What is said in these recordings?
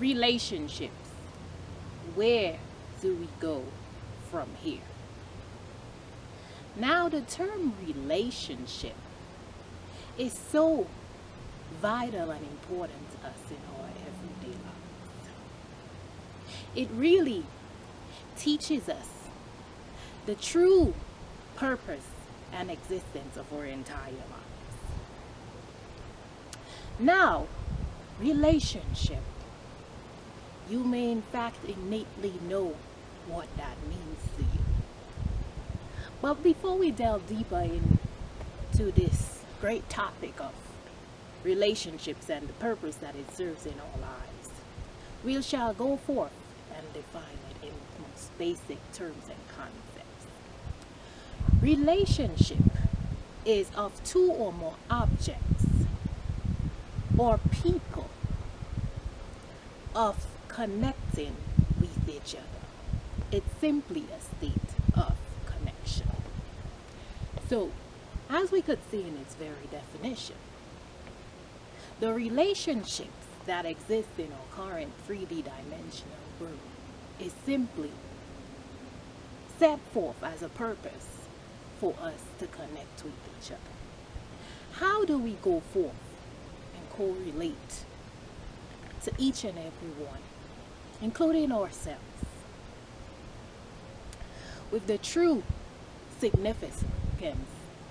relationships. Where do we go from here? Now, the term relationship is so vital and important to us in our everyday lives. It really teaches us the true purpose and existence of our entire lives. Now, relationship. You may in fact innately know what that means to you. But before we delve deeper into this great topic of relationships and the purpose that it serves in our lives, we shall go forth and define it in most basic terms and concepts. Relationship is of two or more objects or people of connecting with each other. It's simply a state of connection. So, as we could see in its very definition, the relationships that exist in our current 3D dimensional world is simply set forth as a purpose for us to connect with each other. How do we go forth and correlate to each and every one, including ourselves, with the true significance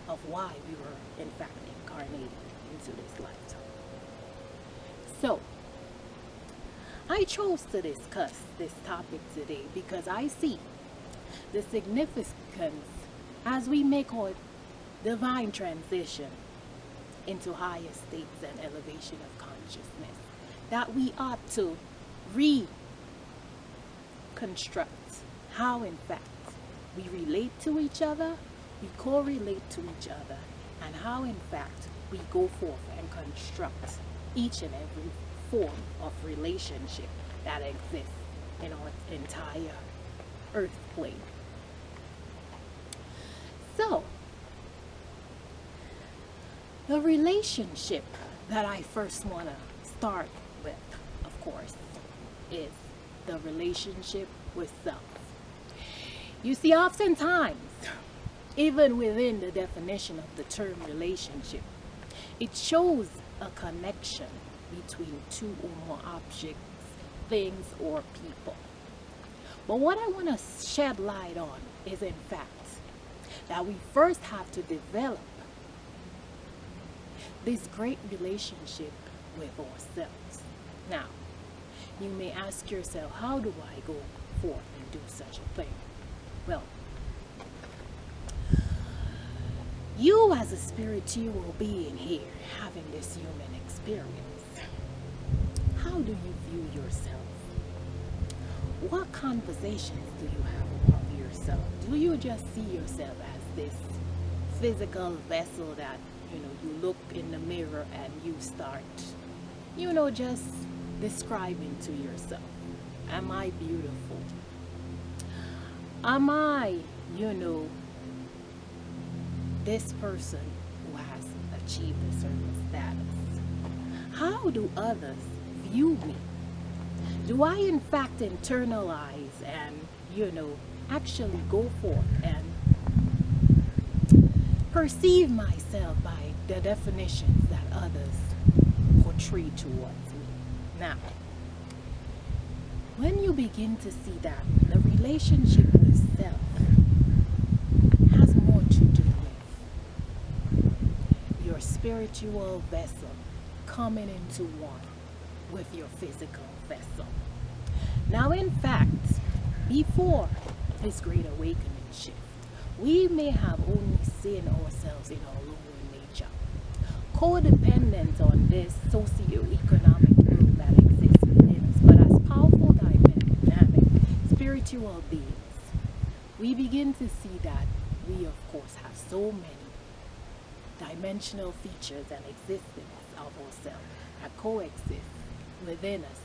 of why we were in fact incarnated into this lifetime? So, I chose to discuss this topic today because I see the significance as we make our divine transition into higher states and elevation of consciousness, that we ought to reconstruct how in fact we relate to each other, we correlate to each other, and how in fact we go forth and construct each and every form of relationship that exists in our entire earth plane. So, the relationship that I first want to start with, of course, is the relationship with self. You see, oftentimes, even within the definition of the term relationship, it shows a connection between two or more objects, things, or people. But what I want to shed light on is, in fact, that we first have to develop this great relationship with ourselves. Now, you may ask yourself, how do I go forth and do such a thing? Well, you as a spiritual being here, having this human experience, how do you view yourself? What conversations do you have about yourself? Do you just see yourself as this physical vessel that, you look in the mirror and you start, just describing to yourself, am I beautiful? Am I, this person who has achieved a certain status? How do others view me? Do I in fact internalize and, actually go forth and perceive myself by the definitions that others portray towards me? Now, when you begin to see that the relationship with self has more to do with your spiritual vessel coming into one with your physical vessel. Now, in fact, before this great awakening shift, we may have only seen ourselves in our lower nature, codependent on this socio-economic world that exists within us. But as powerful, dynamic, spiritual beings, we begin to see that we, of course, have so many dimensional features and existence of ourselves that coexist within us,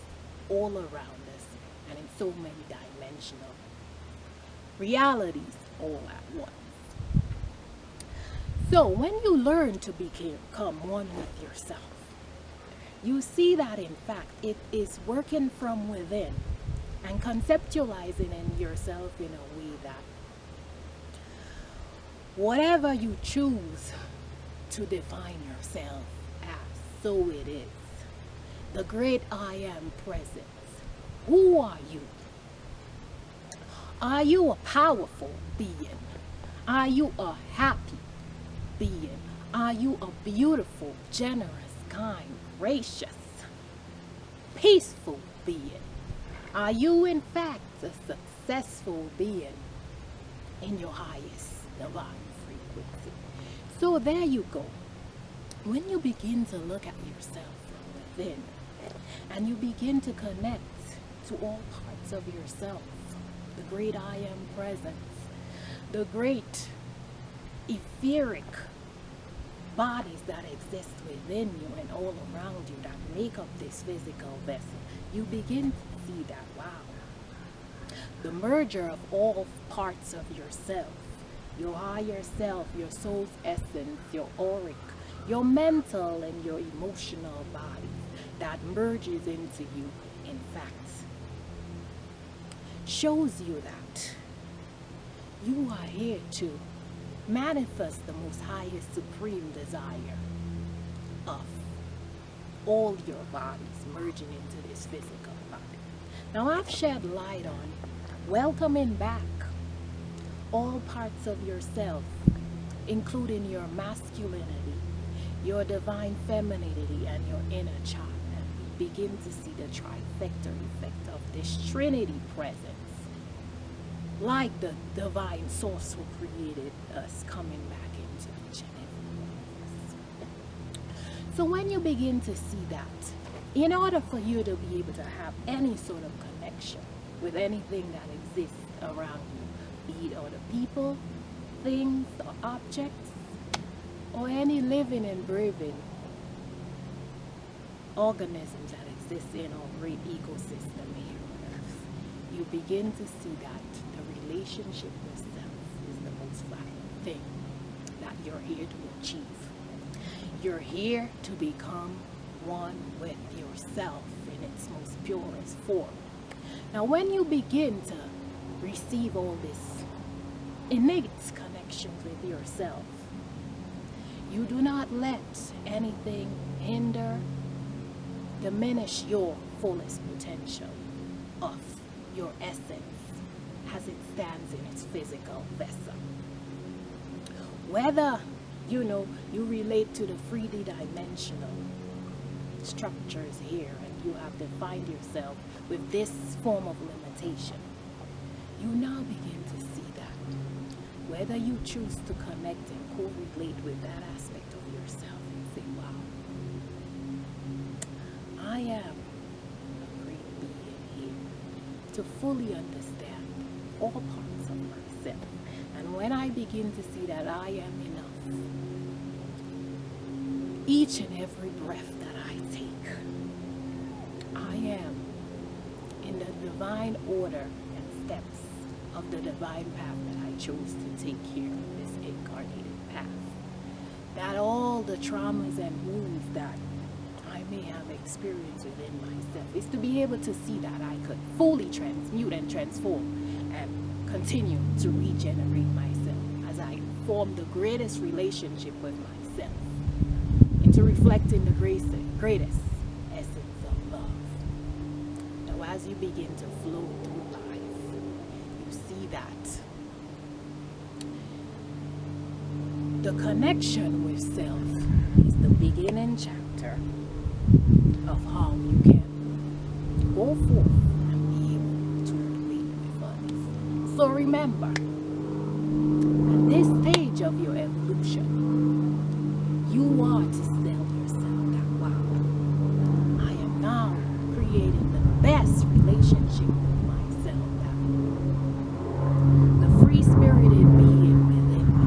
all around us, and in so many dimensional realities all at once. So when you learn to become one with yourself, you see that in fact it is working from within and conceptualizing in yourself in a way that whatever you choose to define yourself as, so it is. The great I am presence. Who are you? Are you a powerful being? Are you a happy being? Are you a beautiful, generous, kind, gracious, peaceful being? Are you in fact a successful being in your highest divine frequency? So there you go. When you begin to look at yourself from within and you begin to connect to all parts of yourself, the great I am presence, the great etheric bodies that exist within you and all around you that make up this physical vessel, you begin to see that, wow, the merger of all parts of yourself, your higher self, your soul's essence, your auric, your mental and your emotional bodies that merges into you, in fact, shows you that you are here to manifest the most highest supreme desire of all your bodies merging into this physical body. Now I've shed light on welcoming back all parts of yourself, including your masculinity, your divine femininity, and your inner child. And we begin to see the trifecta effect of this Trinity presence, like the divine source who created us coming back into each and every one of us. So when you begin to see that, in order for you to be able to have any sort of connection with anything that exists around you, be it other people, things, or objects, or any living and breathing organisms that exist in our great ecosystem here on Earth, you begin to see that the relationship with self is the most valuable thing that you're here to achieve. You're here to become one with yourself in its most purest form. Now, when you begin to receive all this innate connections with yourself, you do not let anything hinder, diminish your fullest potential of your essence as it stands in its physical vessel. Whether, you relate to the 3D dimensional structures here and you have defined yourself with this form of limitation, you now begin to see that whether you choose to connect and correlate with that aspect of yourself and say, wow, I am a great being here to fully understand all parts of myself. And when I begin to see that I am enough, each and every breath that I take, I am in the divine order and steps of the divine path that I chose to take here on this incarnated path. That all the traumas and wounds that I may have experienced within myself is to be able to see that I could fully transmute and transform and continue to regenerate myself as I form the greatest relationship with myself into reflecting the greatest essence of love. Now as you begin to flow through life, you see that the connection with self is the beginning chapter of how you can go forth and be able to relate with others. So remember, at this stage of your evolution, you are to tell yourself that, wow, I am now creating the best relationship with myself, that the free-spirited being within me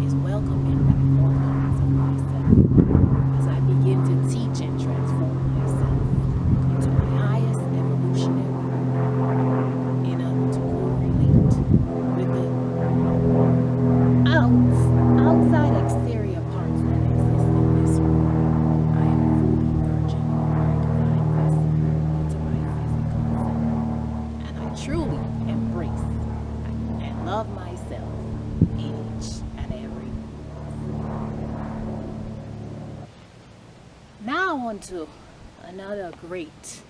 is welcoming back all parts of myself as I begin to teach and transform myself into my highest evolutionary role in order to correlate with the outside exterior parts that exist truly embrace and love myself in each and every. Now on to another great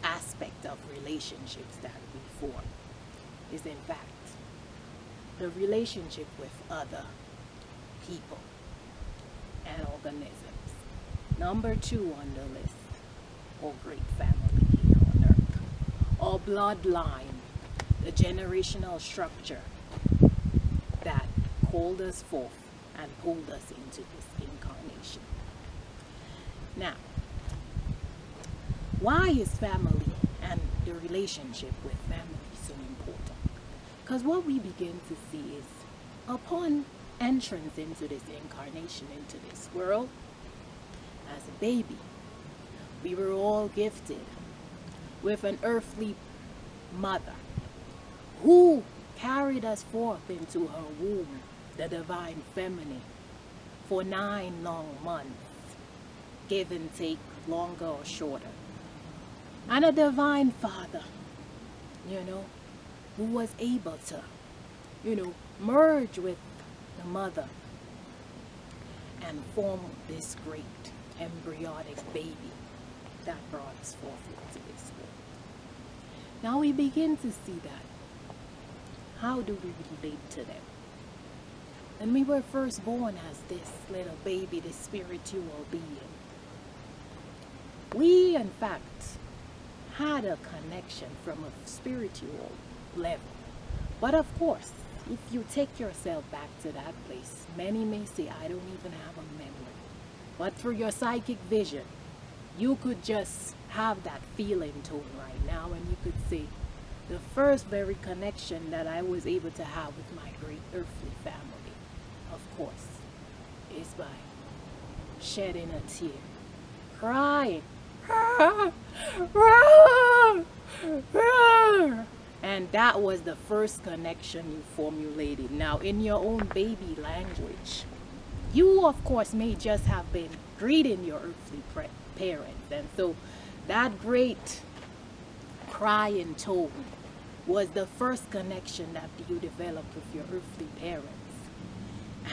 aspect of relationships that we form is in fact the relationship with other people and organisms. Number 2 on the list, our great family here on earth. Our bloodline, the generational structure that called us forth and pulled us into this incarnation. Now, why is family and the relationship with family so important? Because what we begin to see is upon entrance into this incarnation, into this world, as a baby, we were all gifted with an earthly mother who carried us forth into her womb, the divine feminine, for 9 long months, give and take, longer or shorter. And a divine father, who was able to, merge with the mother and form this great embryonic baby that brought us forth into this world. Now we begin to see that. How do we relate to them? When we were first born as this little baby, this spiritual being, we in fact had a connection from a spiritual level. But of course, if you take yourself back to that place, many may say, I don't even have a memory. But through your psychic vision, you could just have that feeling tone right now, and you could say, the first very connection that I was able to have with my great earthly family, of course, is by shedding a tear, crying, and that was the first connection you formulated. Now, in your own baby language, you of course may just have been greeting your earthly parents, and so that great crying tone was the first connection that you developed with your earthly parents,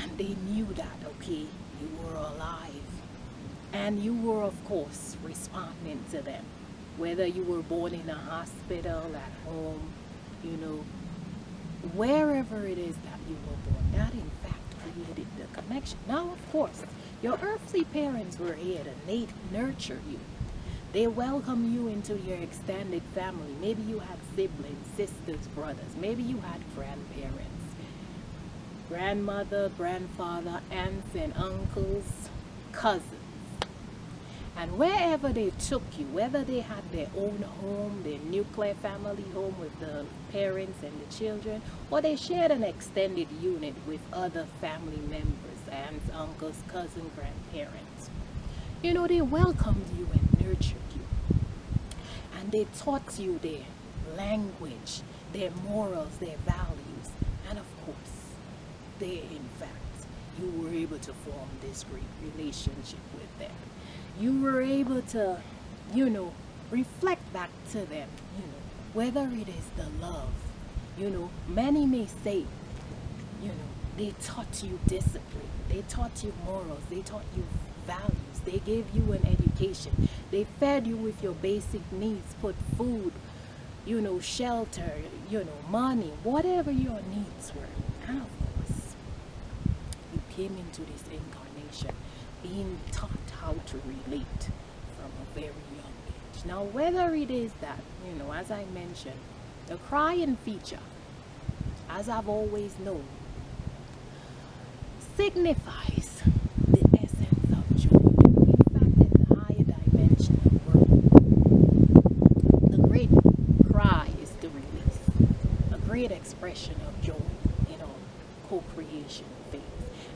and they knew that, okay, you were alive, and you were of course responding to them, whether you were born in a hospital, at home, wherever it is that you were born. That in fact created the connection. Now of course, your earthly parents were here to nurture you. They welcome you into your extended family. Maybe you had siblings, sisters, brothers. Maybe you had grandparents, grandmother, grandfather, aunts and uncles, cousins. And wherever they took you, whether they had their own home, their nuclear family home with the parents and the children, or they shared an extended unit with other family members, aunts, uncles, cousins, grandparents, they welcomed you and nurtured you. And they taught you their language, their morals, their values. And of course, in fact, you were able to form this great relationship with them. You were able to, reflect back to them, whether it is the love, many may say, they taught you discipline, they taught you morals, they taught you values, they gave you an education, they fed you with your basic needs, put food, shelter, money, whatever your needs were. And of course, you came into this incarnation being taught how to relate from a very young age. Now, whether it is that, as I mentioned, the crying feature, as I've always known, signifies the essence of joy. In fact, in the higher dimensional world, the great cry is the release, a great expression of joy in our co-creation phase.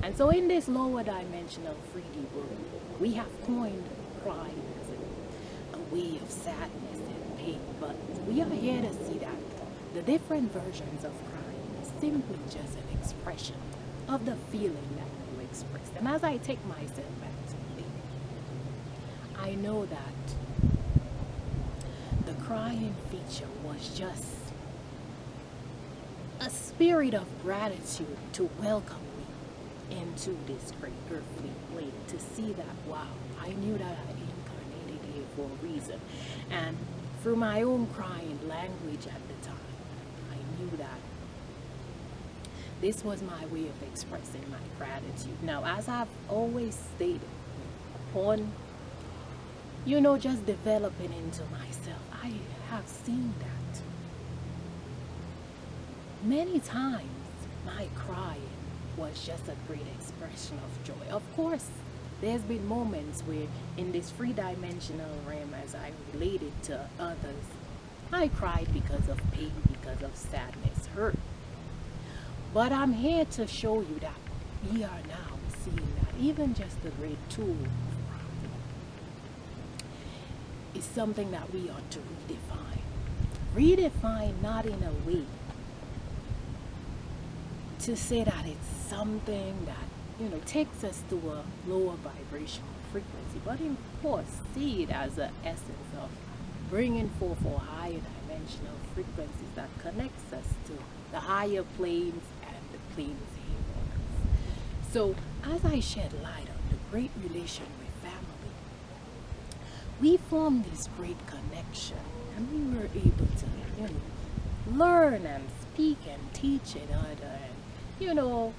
And so in this lower dimensional 3D world, we have coined crying as a way of sadness and pain, but we are here to see that the different versions of crying is simply just an expression of the feeling that you expressed. And as I take myself back to me, I know that the crying feature was just a spirit of gratitude to welcome me into this great earthly plane, to see that, wow, I knew that I incarnated here for a reason. And through my own crying language at the time, I knew that this was my way of expressing my gratitude. Now, as I've always stated, upon, just developing into myself, I have seen that many times my crying was just a great expression of joy. Of course, there's been moments where in this three-dimensional realm, as I related to others, I cried because of pain, because of sadness, hurt. But I'm here to show you that we are now seeing that even just the great tool is something that we ought to redefine. Redefine not in a way to say that it's something that, takes us to a lower vibrational frequency, but of course see it as an essence of bringing forth for higher dimensional frequencies that connects us to the higher planes and the planes here on earth. So as I shed light on the great relation with family, we formed this great connection, and we were able to, learn and speak and teach each other, and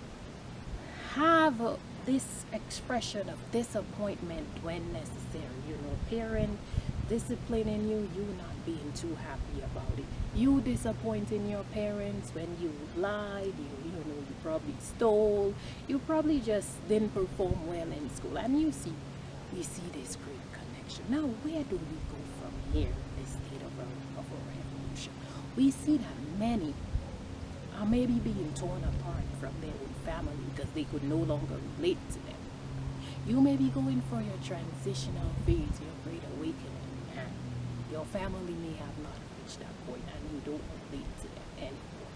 have this expression of disappointment when necessary. Parent disciplining you not being too happy about it. You disappointing your parents when you lied, you probably stole, you probably just didn't perform well in school. And we see this great connection. Now, where do we go from here in this state of our evolution? We see that many are maybe being torn apart from their own family because they could no longer relate to them. You may be going for your transitional phase, your great awakening, and your family may have not reached that point and you don't relate to them anymore.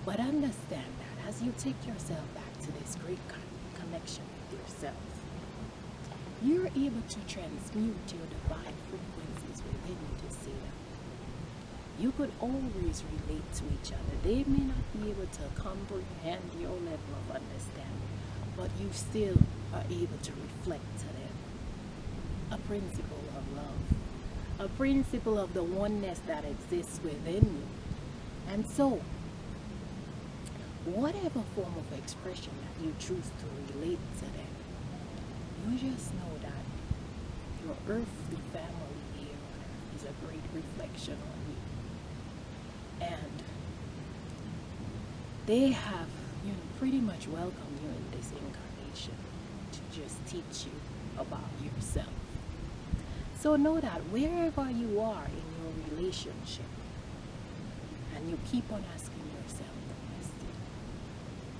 But understand that as you take yourself back to this great connection with yourself, you're able to transmute your divine frequencies within you to say that you could always relate to each other. They may not be able to comprehend your level of understanding, but you still are able to reflect to them a principle of love, a principle of the oneness that exists within you. And so, whatever form of expression that you choose to relate to them, you just know that your earthly family here on earth is a great reflection on you. And they have, pretty much welcomed you in this incarnation to just teach you about yourself. So know that wherever you are in your relationship, and you keep on asking yourself the question,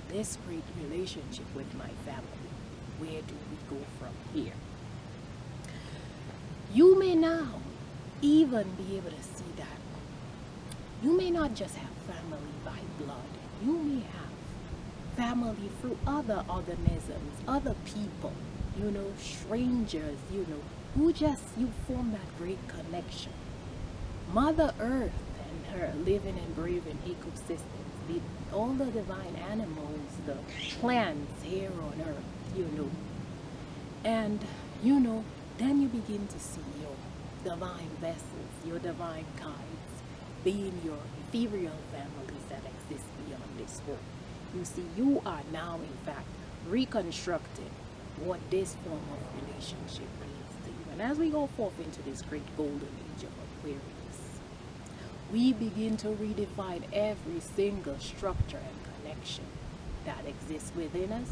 this great relationship with my family, where do we go from here? You may now even be able to see that you may not just have family by blood. You may have family through other organisms, other people, strangers, who just, you form that great connection. Mother Earth and her living and breathing ecosystems, all the divine animals, the plants here on earth, and, then you begin to see your divine vessels, your divine guides, being your ethereal families that exist beyond this world. You see, you are now, in fact, reconstructing what this form of relationship means to you. And as we go forth into this great golden age of Aquarius, we begin to redefine every single structure and connection that exists within us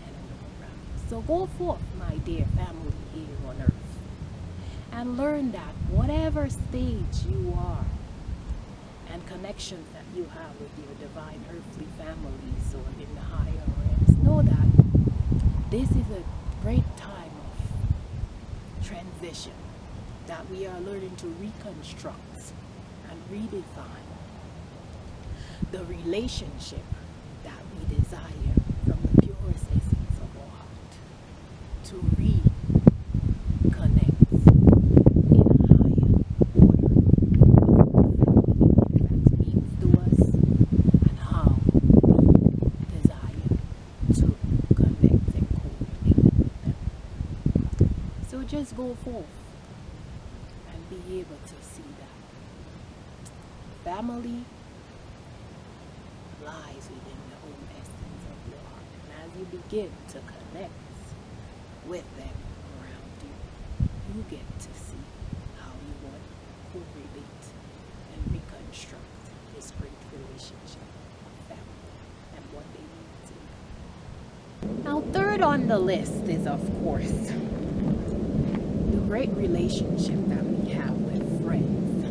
and around us. So go forth, my dear family here on earth, and learn that whatever stage you are, and connections that you have with your divine earthly families or in the higher realms, know that this is a great time of transition that we are learning to reconstruct and redefine the relationship that we desire from the purest essence of our heart to reconnect in a higher order of what family in fact means to us forth and be able to see that family lies within the own essence of your heart. And as you begin to connect with them around you, you get to see how you want to relate and reconstruct this great relationship of family and what they need to. Now, third on the list is, of course, the great relationship that we have with friends.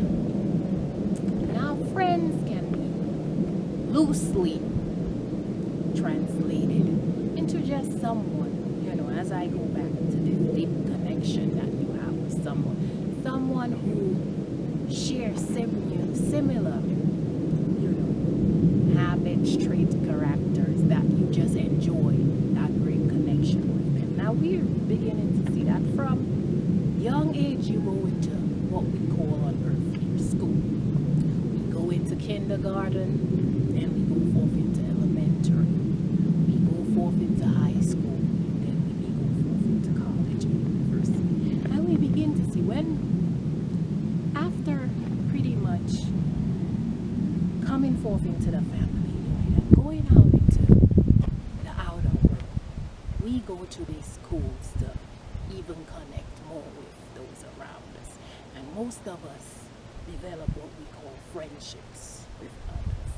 Now, friends can be loosely translated into just someone, as I go back to this deep connection that you have with someone who shares similar, habits, traits, characters that you just enjoy that great connection with them. Now we're beginning to see that from young age. You go into what we call on earth here, school. We go into kindergarten, and we go forth into elementary. We go forth into high school, then we go forth into college and university. And we begin to see when, after pretty much coming forth into the family unit and going out into the outer world, we go to these schools to even connect more with those around us. And most of us develop what we call friendships with others.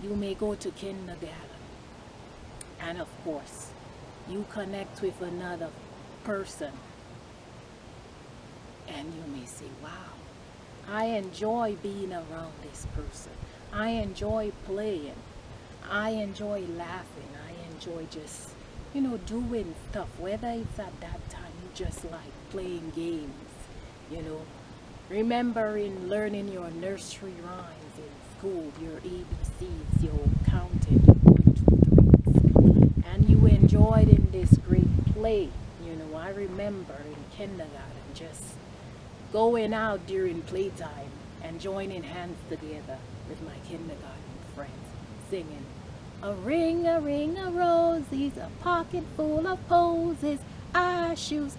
You may go to kindergarten, and of course, you connect with another person, and you may say, wow, I enjoy being around this person. I enjoy playing. I enjoy laughing. I enjoy just, doing stuff. Whether it's at that time you just like playing games, remembering learning your nursery rhymes in school, your ABCs, your counting, your 1, 2, 3, and you enjoyed in this great play. I remember in kindergarten just going out during playtime and joining hands together with my kindergarten friends, singing, a ring, of roses, a pocket full of posies, our shoes,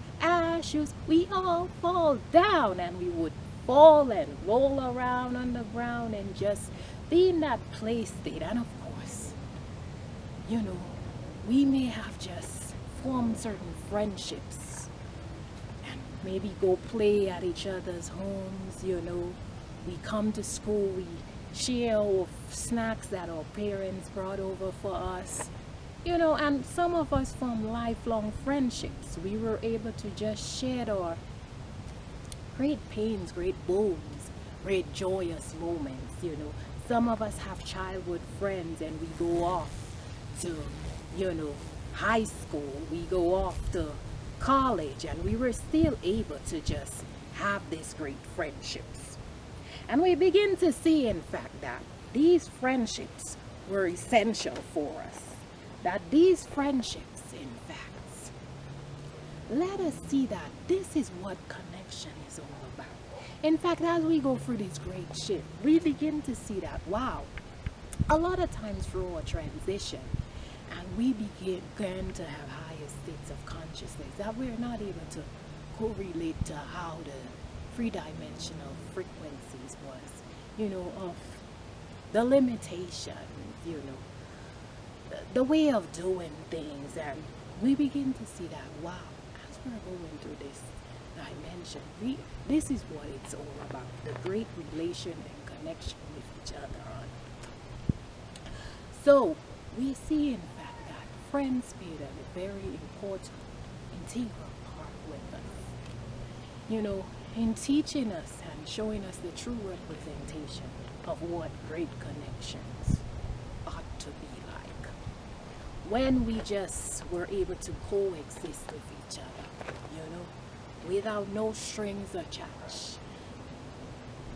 we all fall down. And we would fall and roll around on the ground and just be in that play state. And of course, we may have just formed certain friendships and maybe go play at each other's homes. We come to school, we share our snacks that our parents brought over for us, and some of us form lifelong friendships. We were able to just share our great pains, great wounds, great joyous moments. Some of us have childhood friends, and we go off to, high school, we go off to college, and we were still able to just have these great friendships. And we begin to see, in fact, that these friendships were essential for us. That these friendships, in fact, let us see that this is what connection is all about. In fact, as we go through this great shift, we begin to see that, wow, a lot of times through our transition, and we begin to have higher states of consciousness, that we're not able to correlate to how the three-dimensional frequencies was, of the limitations, the way of doing things. And we begin to see that, wow, as we're going through this dimension, this is what it's all about, the great relation and connection with each other. So we see, in fact, that friends played a very important, integral part with us, in teaching us and showing us the true representation of what great connections ought to be like. When we just were able to coexist with each other, without no strings attached,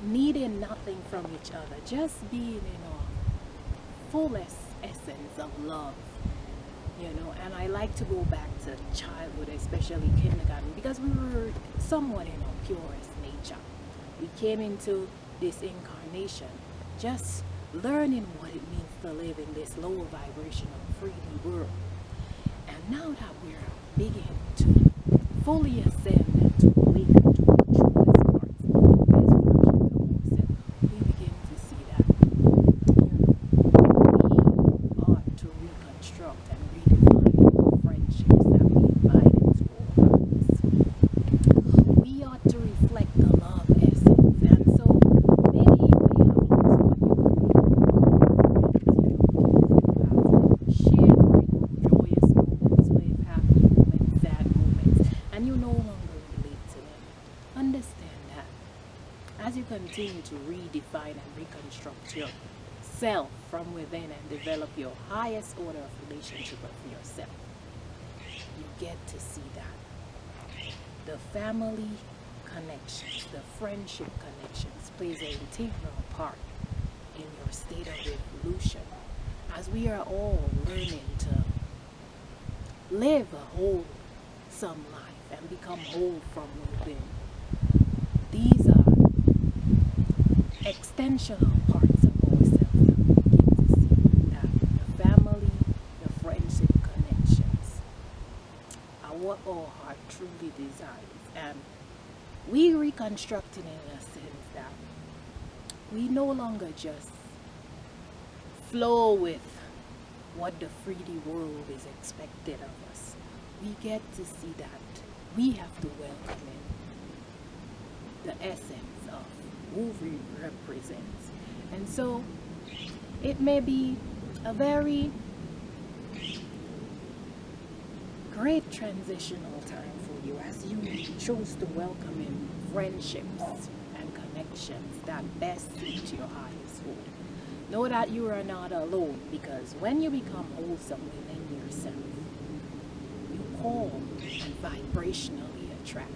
needing nothing from each other, just being in our fullest essence of love, and I like to go back to childhood, especially kindergarten, because we were somewhat in our purest nature. We came into this incarnation just learning what it means to live in this lower vibrational 3D world. And now that we're beginning to fully ascend and to awaken to our truest parts, best version of ourselves, we begin to see that we ought to reconstruct and redefine the friendships that we invite into our lives. We ought to reflect the love essence. And so maybe you may have lost what you have shared great joyous moments with, happy moments, sad moments, and you no longer relate to them. Understand that as you continue to redefine and reconstruct yourself from within and develop your highest order of relationship with yourself, you get to see that the family connections, the friendship connections plays an integral part in your state of evolution, as we are all learning to live a wholesome life and become whole from within. These are extensional parts of ourselves that we begin to see, that the family, the friendship connections are what our heart truly desires. And we reconstructing in a sense that we no longer just flow with what the 3D world is expected of us. We get to see that we have to welcome in the essence of who we represent. And so it may be a very great transitional time for you as you choose to welcome in friendships and connections that best suit your highest good. Know that you are not alone, because when you become wholesome within yourself, you call and vibrationally attract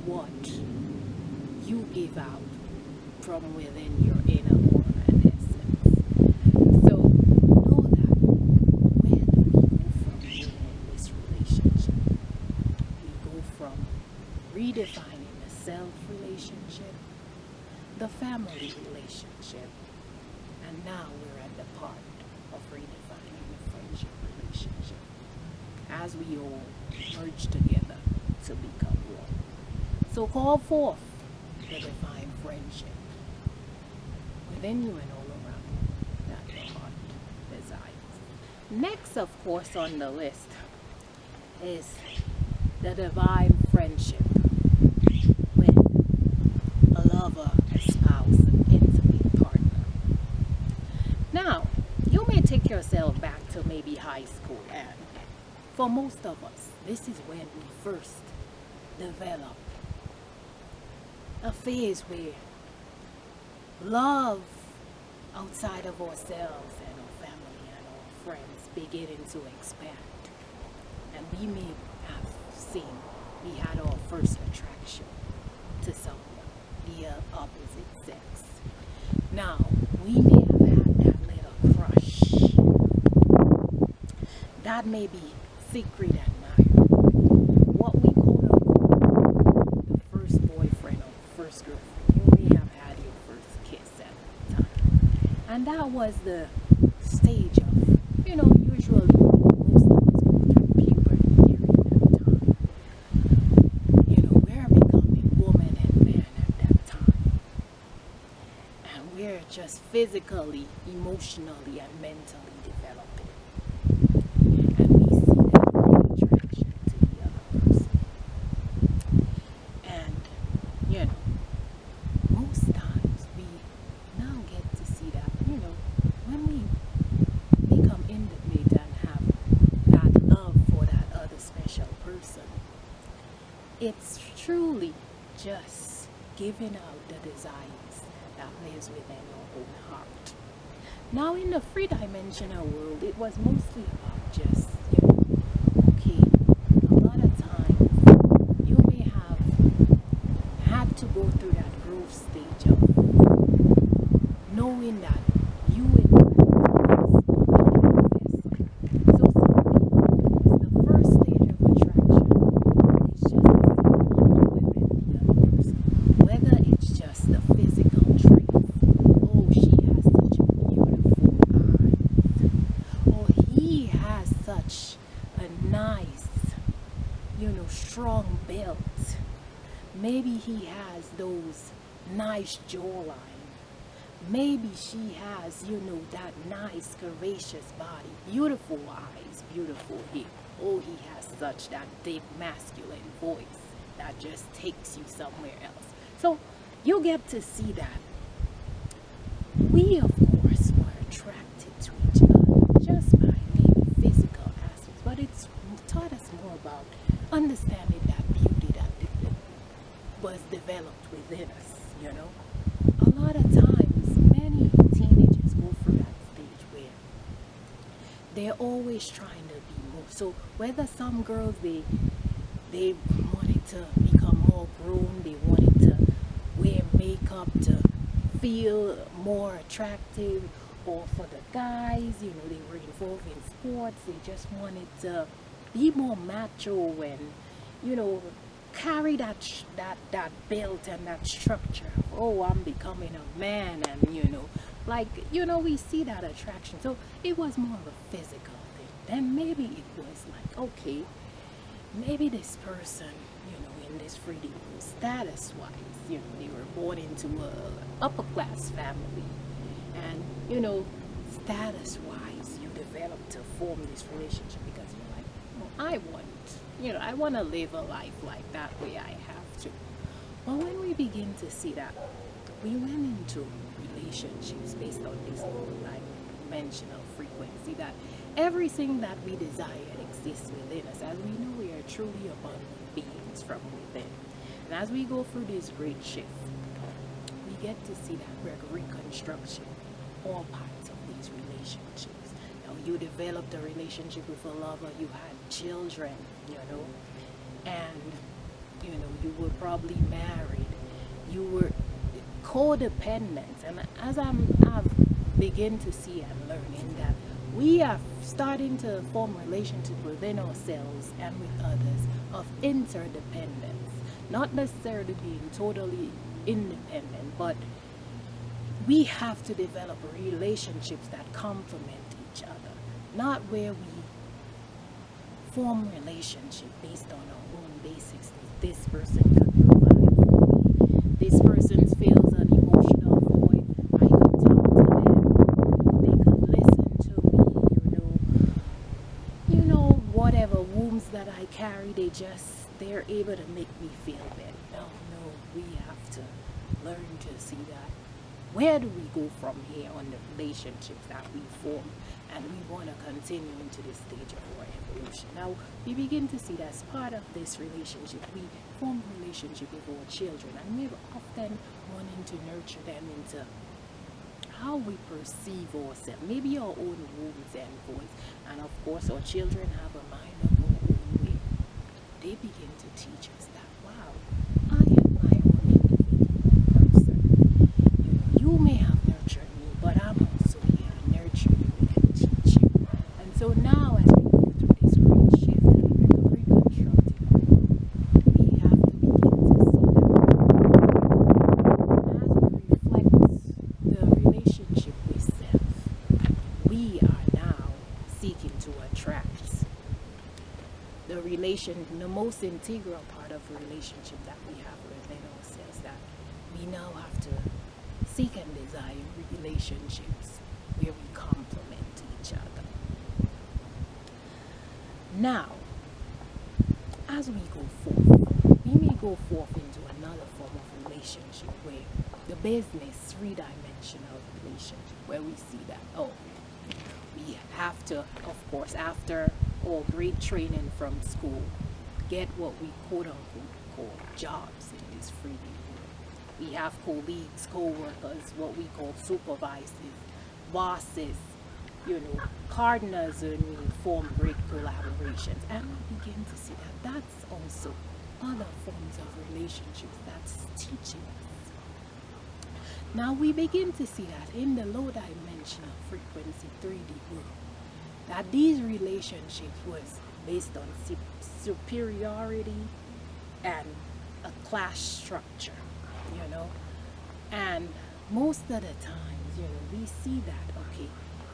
what you give out from within your inner aura and essence. So know that where do we go from here in this relationship? We go from redefining the self relationship, the family relationship, and now we're at the part of redefining the friendship relationship as we all merge together to become one. So call forth the divine friendship within you and all around that your heart desires. Next, of course, on the list is the divine friendship with a lover, a spouse, an intimate partner. Now, you may take yourself back to maybe high school, and for most of us, this is when we first develop a phase where love outside of ourselves and our family and our friends beginning to expand. And we may have seen we had our first attraction to someone, the opposite sex. Now, we may have had that little crush. That may be secret admirer. What we quote unquote the first boyfriend or first girlfriend. You may have had your first kiss at the time. And that was the stage of, usually most of us go through puberty during that time. We're becoming woman and man at that time. And we're just physically, emotionally, and mentally developing. And we see that great attraction to the other person. And, most times we now get to see that, when we become intimate and have that love for that other special person, it's truly just giving out the desires that lives within our own heart. Now, in the three-dimensional world, it was mostly about just, okay, a lot of times you may have had to go through that growth stage of knowing that you and so some people, the first stage of attraction is just to see within the other person. Whether it's just the physical traits. Oh, she has such beautiful eyes. Or he has such a nice, strong build. Maybe he has those nice jawline. Maybe she has, that nice, curvaceous body, beautiful eyes, beautiful hair. Oh, he has such that deep masculine voice that just takes you somewhere else. So you get to see that we, of course, were attracted to each other just by maybe physical aspects, but it's taught us more about understanding that beauty that was developed within us. A lot of times, many teenagers go through that stage where they're always trying to be more. So whether some girls, they wanted to become more grown, they wanted to wear makeup to feel more attractive, or for the guys, they were involved in sports, they just wanted to be more macho and, carry that belt and that structure. Oh, I'm becoming a man, and we see that attraction. So it was more of a physical thing. Then maybe it was like, okay, maybe this person, in this 3D world, status wise, they were born into a upper class family, and status wise, you develop to form this relationship because you're like, I want to live a life like that way. I have to. But when we begin to see that, we went into relationships based on this dimensional frequency, that everything that we desire exists within us. As we know, we are truly abundant beings from within. And as we go through this great shift, we get to see that we're reconstructing all parts of these relationships. Now, you developed a relationship with a lover, you had children, and you were probably married, you were codependent. And as I've begin to see and learning that we are starting to form relationships within ourselves and with others of interdependence, not necessarily being totally independent, but we have to develop relationships that complement each other, not where we form relationship based on our own basics. This person could provide for me. This person feels an emotional void. I could talk to them. They could listen to me. Whatever wounds that I carry, they're able to make me feel better. No, we have to learn to see that. Where do we go from here on the relationships that we form, and we want to continue into this stage of our evolution? Now, we begin to see that as part of this relationship, we form a relationship with our children, and we're often wanting to nurture them into how we perceive ourselves, maybe our own wounds and voice. And of course, our children have a mind of their own way. They begin to teach us that, wow, I am my own individual person. You may have nurtured me, but I'm also here to nurture you and teach you. And so now, as we go through this great shift and we're reconstructing, we have to begin to see that as we reflect the relationship with self, we are now seeking to attract the most integral part of the relationship that we have within ourselves, that we now have to seek and desire relationships where we complement each other. Now, as we go forth, we may go forth into another form of relationship where the business, three-dimensional relationship, where we see that, we have to, of course, after all great training from school, get what we quote-unquote call jobs in this 3D world. We have colleagues, co-workers, what we call supervisors, bosses, partners, and we form great collaborations. And we begin to see that that's also other forms of relationships that's teaching us. Now we begin to see that in the low dimensional frequency 3D world, that these relationships was based on superiority and a class structure, and most of the times, we see that, okay,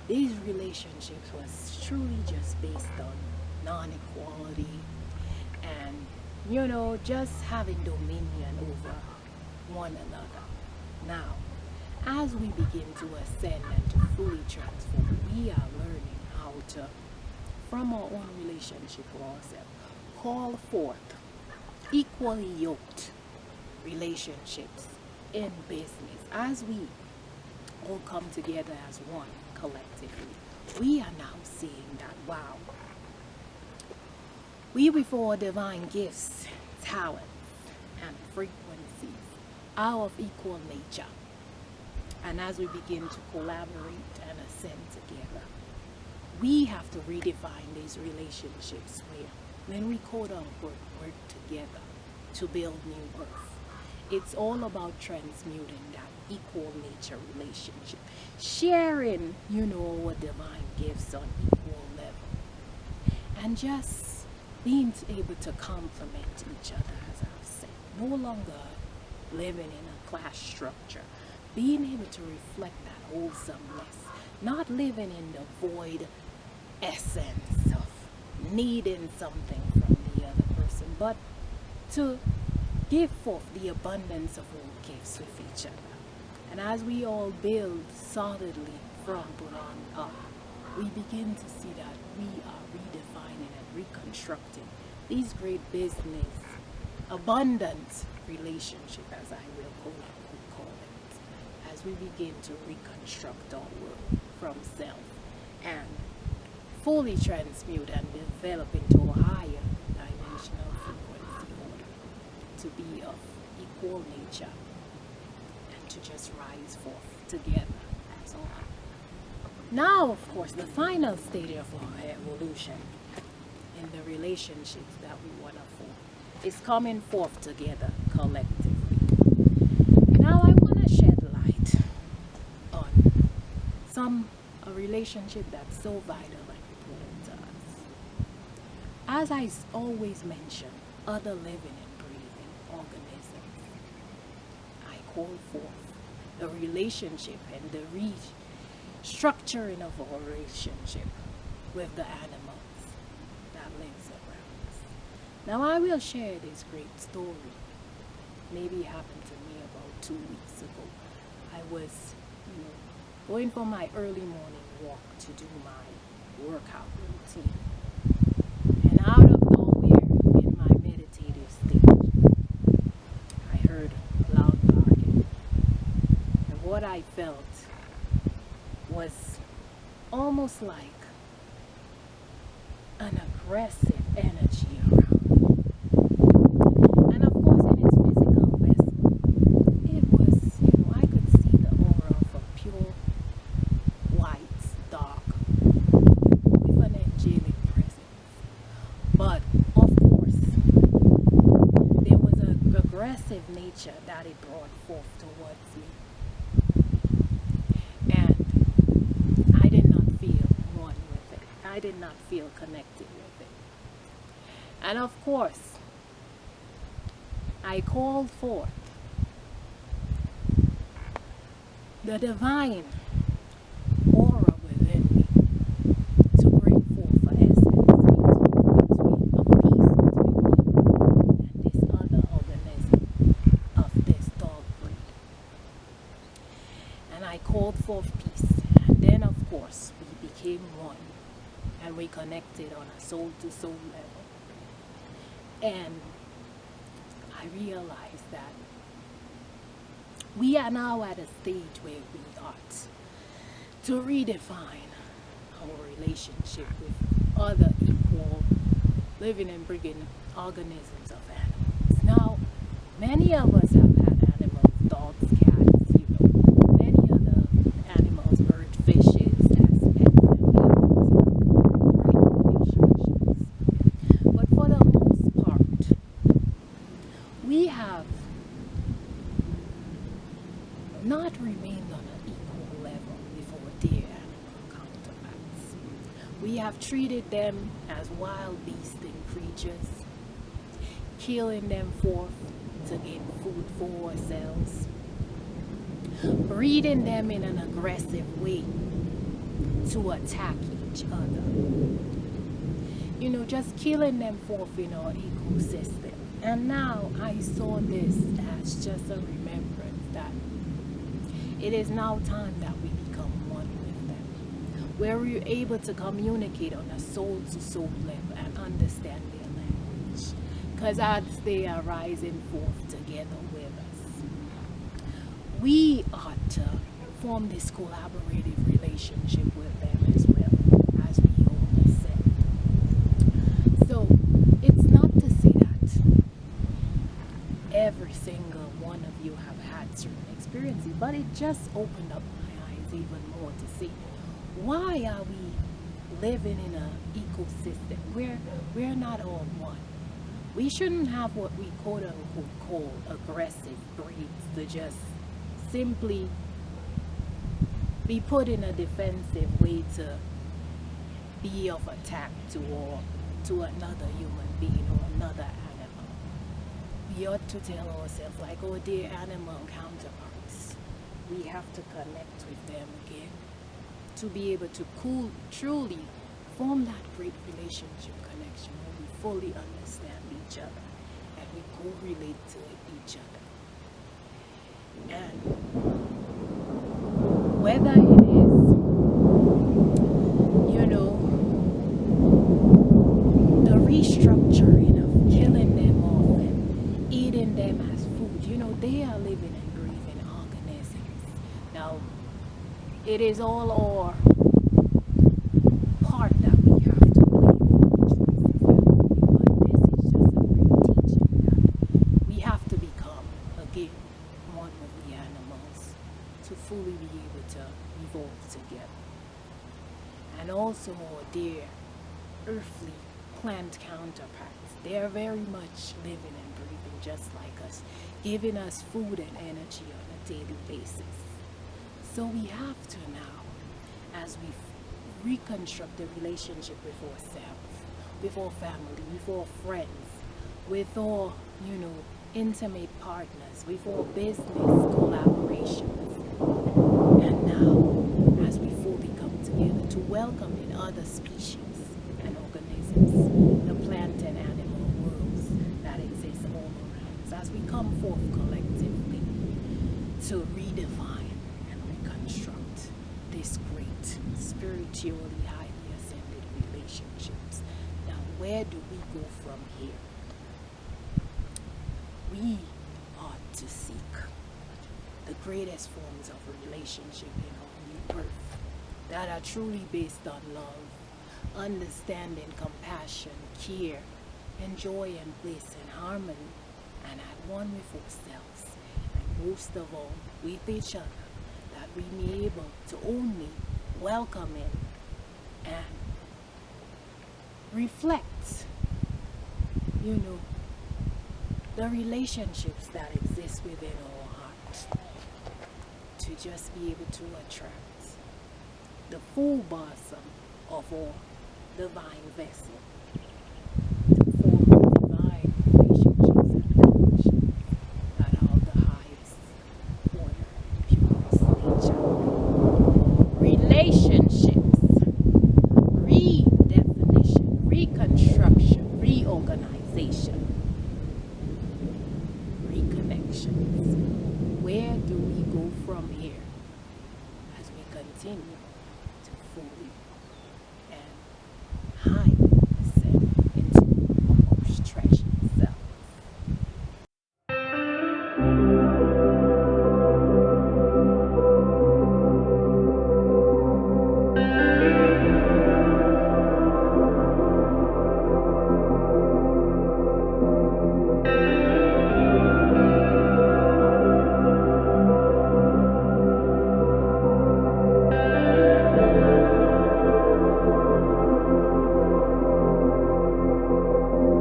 these relationships was truly just based on non-equality and just having dominion over one another. Now, as we begin to ascend and to fully transform, we are learning how to, from our own relationship with ourselves, call forth equally yoked relationships in business. As we all come together as one collectively, we are now seeing that, wow, we before divine gifts, talents, and frequencies are of equal nature. And as we begin to collaborate and ascend together, we have to redefine these relationships where when we quote unquote work together to build new earth, it's all about transmuting that equal nature relationship, sharing, our divine gifts on equal level, and just being able to complement each other, as I've said. No longer living in a class structure, being able to reflect that wholesomeness, not living in the void essence of needing something from the other person, but to give forth the abundance of all gifts with each other. And as we all build solidly from on up, we begin to see that we are redefining and reconstructing these great business, abundant relationship, as I will call it, as we begin to reconstruct our world from self and fully transmute and develop into a higher dimensional frequency order, to be of equal nature and to just rise forth together as all. Now, of course, the final stage of our evolution in the relationships that we want to form is coming forth together collectively. Now, I want to shed light on a relationship that's so vital and important to us. As I always mention, other living and breathing organisms, I call forth the relationship and the restructuring of our relationship with the animals that lives around us. Now, I will share this great story. Maybe it happened to me about 2 weeks ago. I was, going for my early morning walk to do my workout routine. And out of nowhere, in my meditative stage, I heard loud barking. And what I felt was almost like an aggressive energy around me. And of course, in its physical vessel, it was, I could see the aura of a pure white, dark, with an angelic presence. But of course, there was an aggressive nature that it brought forth towards me. And I did not feel one with it. I did not feel connected with it. And of course, I called forth the divine aura within me to bring forth an essence of peace between me and this other organism of this dog breed. And I called forth peace. And then, of course, we became one. And we connected on a soul-to-soul level. And I realized that we are now at a stage where we ought to redefine our relationship with other equal living and breathing organisms of animals. Now, many of us have had animals, dogs, cats, many other animals, birds, fishes, as pets, and we of course have great relationships. But for the most part, we have not remained on an equal level before dear animal counterparts. We have treated them as wild beasting creatures, killing them forth to get food for ourselves, breeding them in an aggressive way to attack each other. Just killing them forth in our ecosystem. And now I saw this as just a remembrance that it is now time that we become one with them, where we're able to communicate on a soul to soul level and understand their language. Because as they are rising forth together with us, we ought to form this collaborative relationship with them as well, as we always said. So it's not to say that every single one of you have had certain experiences, but it just opened up my eyes even more to see why are we living in an ecosystem where we're not all one. We shouldn't have what we quote unquote call aggressive breeds to just simply be put in a defensive way to be of attack to another human being or another animal. We ought to tell ourselves, like our dear animal counterparts, we have to connect with them again to be able to truly form that great relationship connection where we fully understand each other and we correlate to each other. And whether it is, the restructuring of killing them off and eating them as food, they are living and breathing organisms. Now, it is all our part that we have to play but this is just a great teaching that we have to become, again, one with the animals to fully be able to evolve together. And also our dear earthly plant counterparts, they are very much living and breathing just like us, giving us food and energy on a daily basis. So we have to now, as we reconstruct the relationship with ourselves, with our family, with our friends, with our, intimate partners, with our business collaborations, and now, as we fully come together to welcome in other species and organisms, the plant and animal worlds that exist all around us, as we come forth collectively to redefine and reconstruct this great spiritually highly ascended relationships. Now, where do we go from here? We ought to seek the greatest forms of a relationship in our new birth that are truly based on love, understanding, compassion, care, and joy, and bliss and harmony, and at one with ourselves, and most of all with each other, that we may be able to only welcome in and reflect, the relationships that exist within our hearts, to just be able to attract the full blossom of our divine vessel, to form divine relationships and connections that are of the highest order and purest nature. Relationships, redefinition, reconstruction, reorganization, reconnections. Where do we go from here as we continue to fully